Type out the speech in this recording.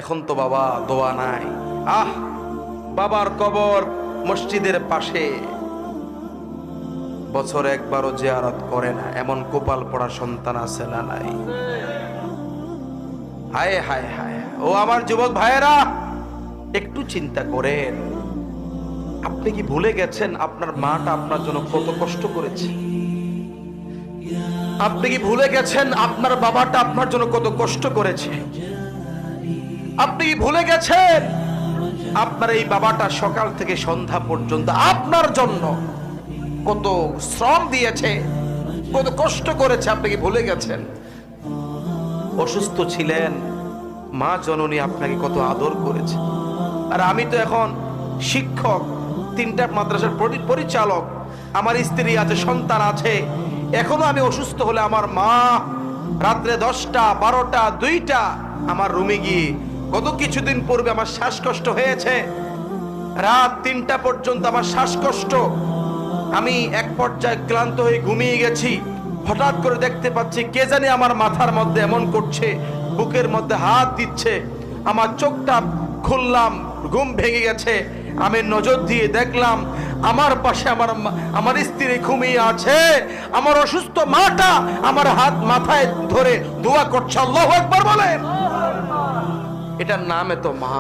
এখন তো বাবা দোয়া নাই। বাবার কবর মসজিদের পাশে, বছর একবারও জিয়ারত করে না, এমন কপাল পড়া সন্তান আছে না নাই? হায় হায় হায়। ও আমার যুবক ভাইয়েরা, একটু চিন্তা করেন। আপনি কি ভুলে গেছেন আপনার মাটা আপনার জন্য কত কষ্ট করেছে? আপনি কি ভুলে গেছেন আপনার বাবাটা আপনার জন্য কত কষ্ট করেছে? আপনি কি ভুলে গেছেন আপনার এই বাবাটা সকাল থেকে সন্ধ্যা পর্যন্ত আপনার জন্য কত শ্রম দিয়েছে, কত কষ্ট করেছে? আপনি কি ভুলে গেছেন? অসুস্থ ছিলেন, মা জননী আপনাকে কত আদর করেছে। আর আমি তো এখন শিক্ষক, 3টা মাদ্রাসার পরিচালক, আমার স্ত্রী আছে, সন্তান আছে। এখনো আমি অসুস্থ হলে আমার মা রাত্রে 10টা 12টা 2টা আমার রুমে গিয়ে, গত কিছুদিন পূর্বে আমার শ্বাসকষ্ট হয়েছে, রাত 3টা পর্যন্ত আমার শ্বাসকষ্ট। আমি এক পর্যায়ে ক্লান্ত হয়ে ঘুমিয়ে গেছি। হঠাৎ করে দেখতে পাচ্ছি কে জানি আমার মাথার মধ্যে এমন করছে, বুকের মধ্যে হাত দিচ্ছে। আমার চোখটা খুললাম, ঘুম ভেঙে গেছে। আমি নজর দিয়ে দেখলাম আমার পাশে আমার স্ত্রী ঘুমিয়ে আছে। আমার অসুস্থ মাটা আমার হাত মাথায় ধরে দোয়া করছে। আল্লাহু আকবার বলেন। এটার নামে তো মা।